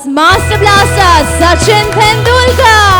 Master Blaster Sachin Tendulkar.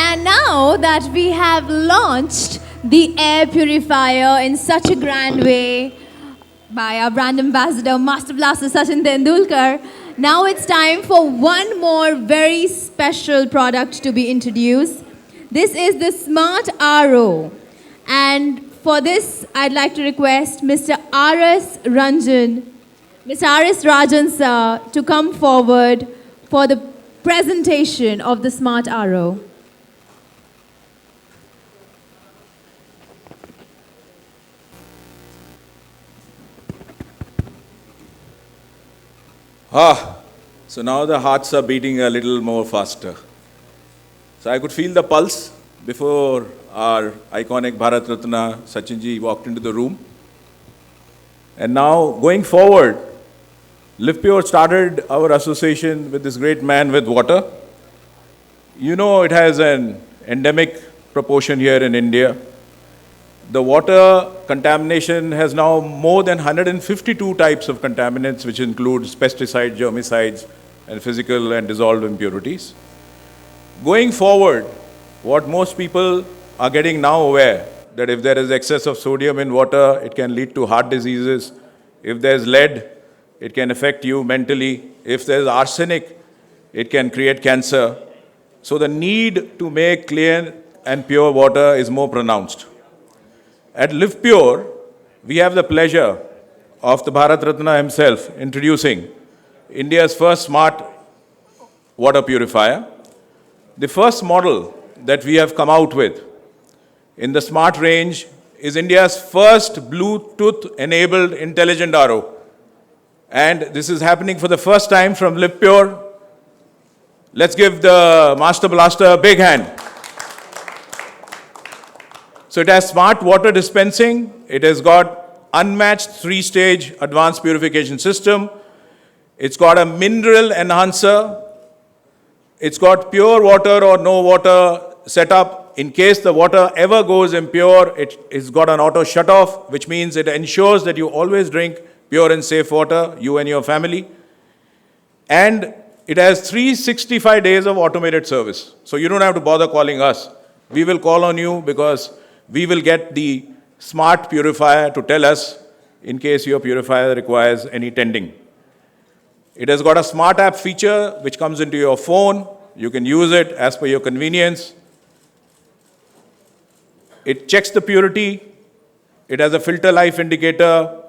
And now that we have launched the air purifier in such a grand way by our brand ambassador, Master Blaster Sachin Tendulkar, now it's time for one more very special product to be introduced. This is the Smart RO. And for this, I'd like to request Mr. R.S. Rajan sir to come forward for the presentation of the Smart RO. So now the hearts are beating a little more faster. So I could feel the pulse before our iconic Bharat Ratna Sachin ji walked into the room. And now going forward, Livpure started our association with this great man with water. You know it has an endemic proportion here in India. The water contamination has now more than 152 types of contaminants, which includes pesticides, germicides, and physical and dissolved impurities. Going forward, what most people are getting now aware, that if there is excess of sodium in water, it can lead to heart diseases. If there's lead, it can affect you mentally. If there's arsenic, it can create cancer. So the need to make clean and pure water is more pronounced. At Livpure, we have the pleasure of the Bharat Ratna himself introducing India's first smart water purifier. The first model that we have come out with in the smart range is India's first Bluetooth-enabled intelligent RO. And this is happening for the first time from Livpure. Let's give the Master Blaster a big hand. So it has smart water dispensing. It has got unmatched 3-stage advanced purification system. It's got a mineral enhancer. It's got pure water or no water setup. In case the water ever goes impure, it's got an auto shut-off, which means it ensures that you always drink pure and safe water, you and your family. And it has 365 days of automated service. So you don't have to bother calling us. We will call on you because we will get the smart purifier to tell us in case your purifier requires any tending. It has got a smart app feature which comes into your phone. You can use it as per your convenience. It checks the purity. It has a filter life indicator.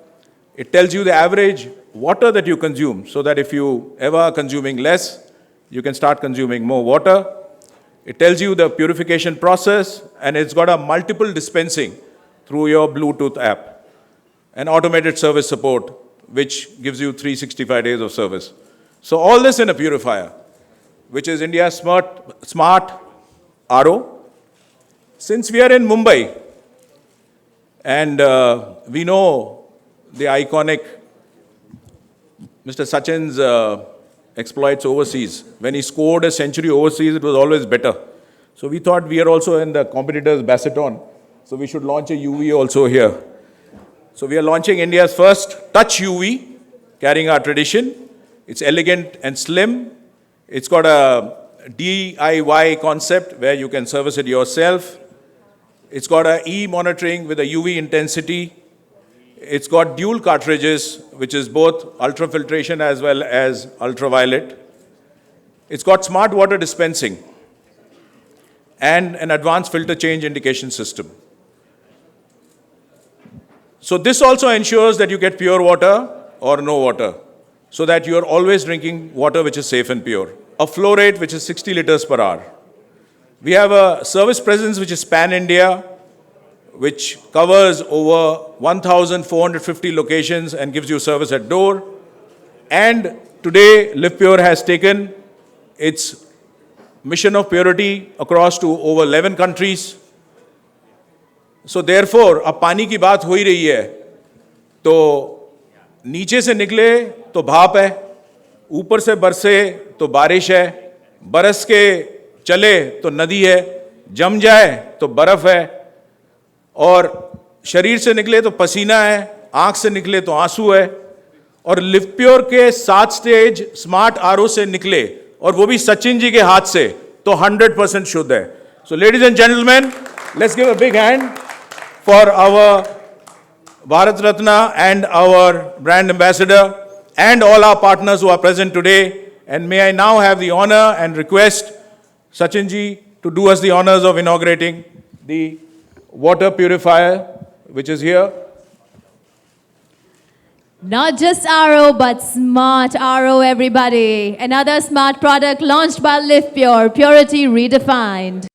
It tells you the average water that you consume so that if you ever are consuming less, you can start consuming more water. It tells you the purification process, and it's got a multiple dispensing through your Bluetooth app. And automated service support, which gives you 365 days of service. So all this in a purifier, which is India's smart RO. Since we are in Mumbai, and we know the iconic Mr. Sachin's exploits overseas. When he scored a century overseas, it was always better. So we thought we are also in the competitor's baton, so we should launch a UV also here. So we are launching India's first touch UV, carrying our tradition. It's elegant and slim. It's got a DIY concept where you can service it yourself. It's got a e-monitoring with a UV intensity. It's got dual cartridges, which is both ultrafiltration as well as ultraviolet. It's got smart water dispensing and an advanced filter change indication system. So this also ensures that you get pure water or no water, so that you're always drinking water which is safe and pure. A flow rate which is 60 liters per hour. We have a service presence which is pan-India, which covers over 1,450 locations and gives you service at door. And today, Livpure has taken its mission of purity across to over 11 countries. So therefore, अब पानी की बात हो ही रही है, तो नीचे से निकले तो भाप है, ऊपर से बरसे तो बारिश है, बरस के चले तो नदी है, जम जाए तो बर्फ है, और शरीर से निकले तो पसीना है, आंख से निकले तो आंसू है, और लिवप्योर के 7 स्टेज स्मार्ट आरओ से निकले और वो भी सचिन जी के हाथ से तो 100% शुद्ध है. So ladies and gentlemen, let's give a big hand for our Bharat Ratna and our brand ambassador and all our partners who are present today. And may I now have the honor and request Sachin ji to do us the honors of inaugurating the water purifier, which is here. Not just RO, but smart RO, everybody. Another smart product launched by Livpure, purity redefined.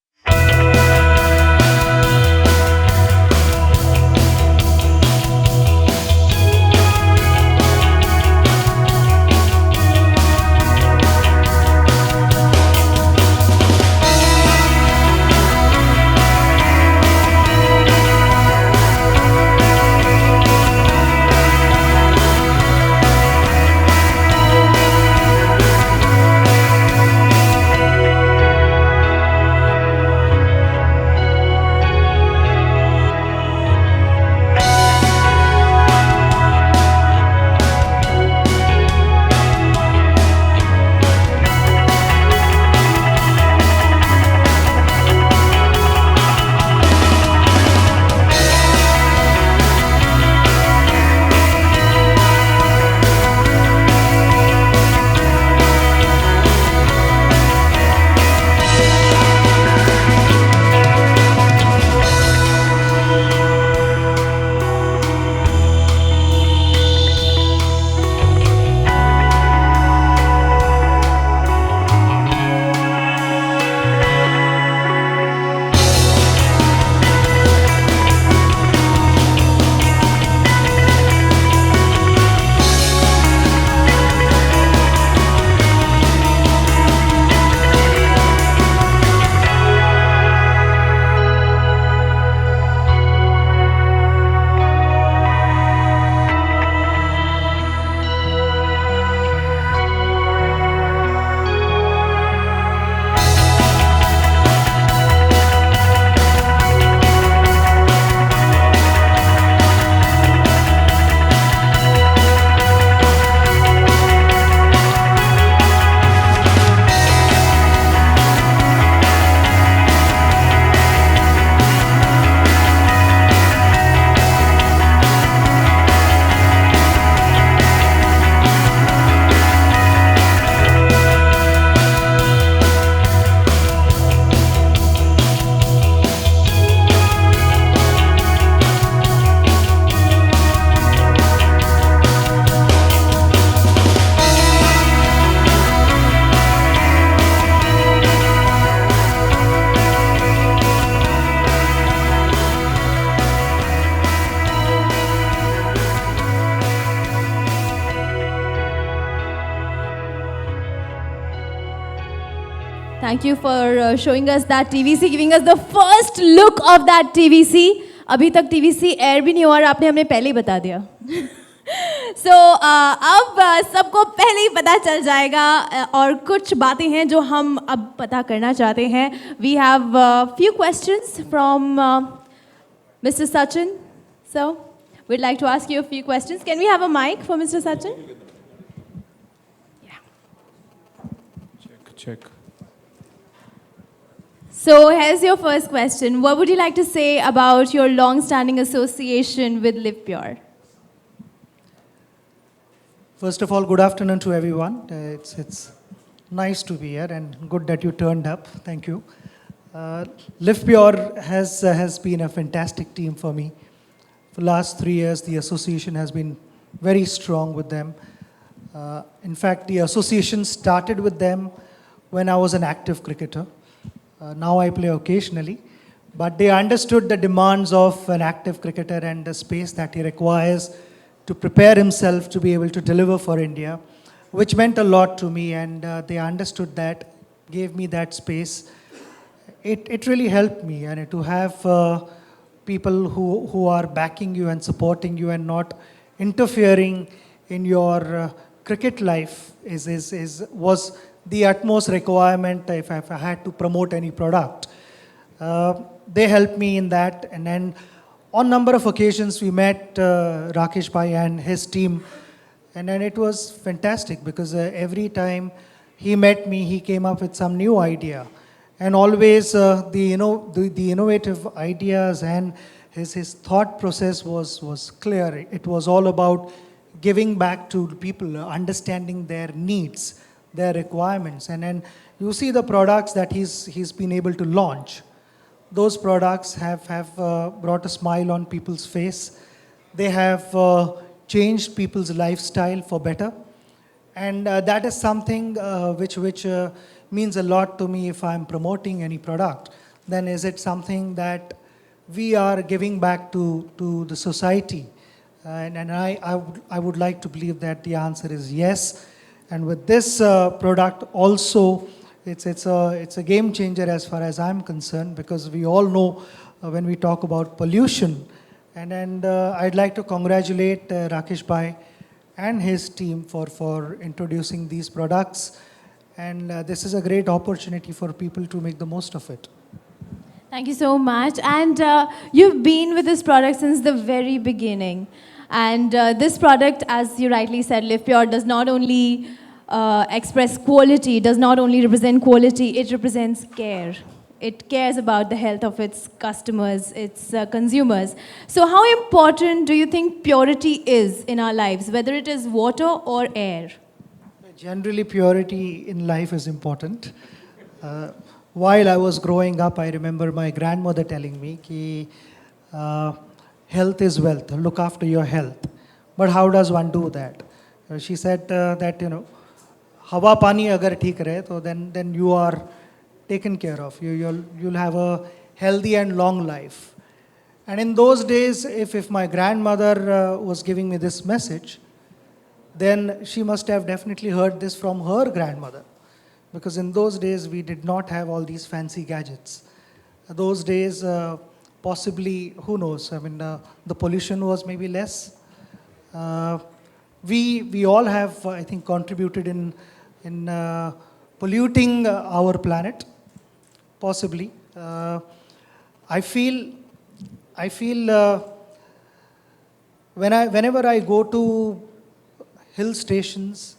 Thank you for showing us that TVC, giving us the first look of that TVC. अभी तक TVC air भी नहीं हुआ और आपने हमें पहले ही बता दिया. So अब सबको पहले ही पता चल जाएगा और कुछ बातें हैं जो हम अब पता करना चाहते हैं. We have a few questions from Mr. Sachin. So we'd like to ask you a few questions. Can we have a mic for Mr. Sachin? Check. So here's your first question. What would you like to say about your long-standing association with Livpure? First of all, good afternoon to everyone. It's nice to be here and good that you turned up. Thank you. Livpure has been a fantastic team for me. For the last 3 years, the association has been very strong with them. In fact, the association started with them when I was an active cricketer. Now I play occasionally. But they understood the demands of an active cricketer and the space that he requires to prepare himself to be able to deliver for India, which meant a lot to me, and they understood that, gave me that space. It really helped me, and to have people who are backing you and supporting you and not interfering in your cricket life was the utmost requirement if I had to promote any product. They helped me in that, and then on number of occasions we met Rakesh Bhai and his team, and then it was fantastic because every time he met me, he came up with some new idea. And always the innovative ideas and his thought process was clear. It was all about giving back to people, understanding their needs, their requirements. And then you see the products that he's been able to launch. Those products have brought a smile on people's face. They have changed people's lifestyle for better. And that is something which means a lot to me. If I'm promoting any product, then is it something that we are giving back to the society? And I would like to believe that the answer is yes. And with this product also, it's a game changer as far as I'm concerned, because we all know when we talk about pollution. And I'd like to congratulate Rakesh Bhai and his team for introducing these products. And this is a great opportunity for people to make the most of it. Thank you so much. And you've been with this product since the very beginning. And this product, as you rightly said, Livpure does not only express quality, does not only represent quality, it represents care. It cares about the health of its customers, its consumers. So how important do you think purity is in our lives, whether it is water or air? Generally, purity in life is important. While I was growing up, I remember my grandmother telling me that health is wealth, look after your health. But how does one do that? She said that, hawa pani agar theek rahe, so then you are taken care of. You'll have a healthy and long life. And in those days, if my grandmother was giving me this message, then she must have definitely heard this from her grandmother. Because in those days, we did not have all these fancy gadgets. Those days, possibly, who knows, the pollution was maybe less. We all have, I think, contributed in polluting our planet, possibly. I feel whenever I go to hill stations,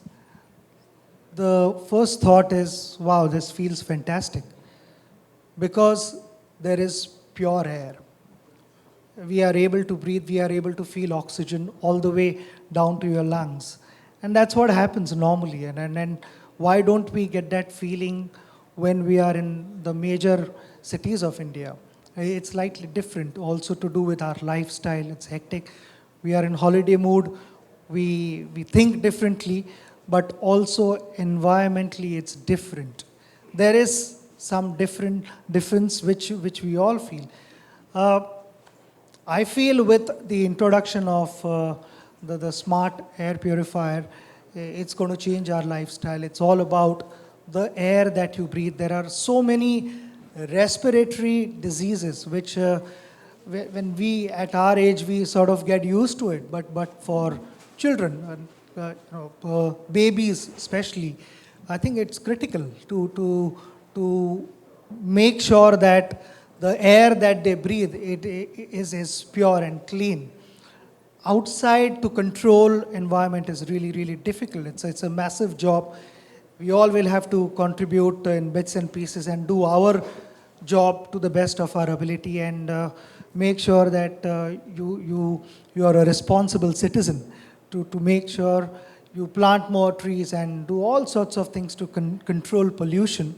the first thought is, wow, this feels fantastic, because there is pure air. We are able to breathe, we are able to feel oxygen all the way down to your lungs. And that's what happens normally. And why don't we get that feeling when we are in the major cities of India? It's slightly different, also to do with our lifestyle. It's hectic. We are in holiday mood. We think differently, but also environmentally it's different. There is some difference which we all feel. I feel with the introduction of the smart air purifier, it's going to change our lifestyle. It's all about the air that you breathe. There are so many respiratory diseases which when we at our age we sort of get used to it, but for children, babies especially, I think it's critical to make sure that the air that they breathe is pure and clean. Outside to control environment is really difficult. It's a massive job. We all will have to contribute in bits and pieces and do our job to the best of our ability, and make sure that you are a responsible citizen to make sure you plant more trees and do all sorts of things to control pollution.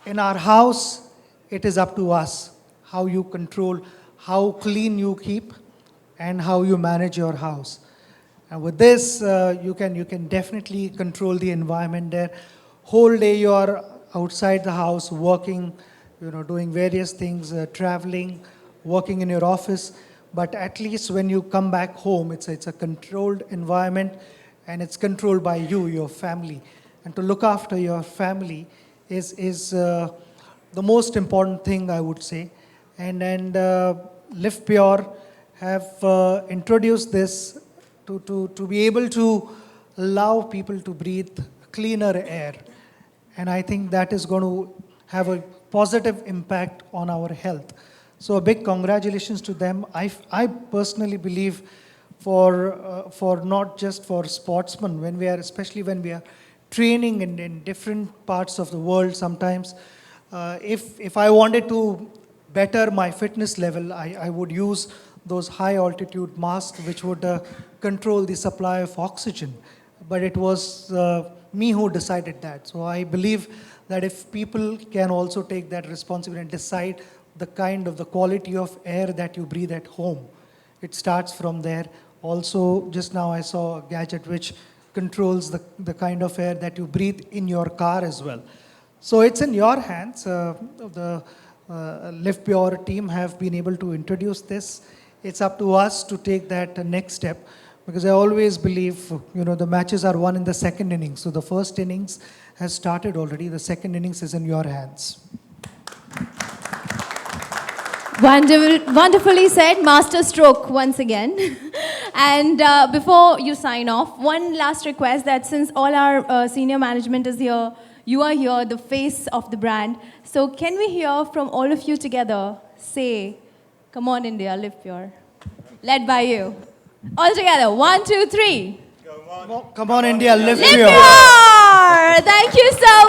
In our house, it is up to us how you control, how clean you keep, and how you manage your house. And with this, you can definitely control the environment there. Whole day you are outside the house working, doing various things, traveling, working in your office. But at least when you come back home, it's a controlled environment, and it's controlled by you, your family. And to look after your family is the most important thing, I would say. And Livpure have introduced this to be able to allow people to breathe cleaner air. And I think that is going to have a positive impact on our health. So a big congratulations to them. I personally believe for not just for sportsmen, especially when we are training in different parts of the world sometimes. If I wanted to better my fitness level, I would use those high altitude masks which would control the supply of oxygen. But it was me who decided that. So I believe that if people can also take that responsibility and decide the kind of the quality of air that you breathe at home, it starts from there. Also, just now I saw a gadget which controls the kind of air that you breathe in your car as well. So it's in your hands. The Livpure team have been able to introduce this. It's up to us to take that next step, because I always believe, the matches are won in the second innings. So the first innings has started already. The second innings is in your hands. Wonderfully said, master stroke once again. And before you sign off, one last request, that since all our senior management is here, you are here, the face of the brand. So can we hear from all of you together say, "Come on India, live pure," led by you. All together, 1, 2, 3. Come on India, live Live pure. pure! Thank you so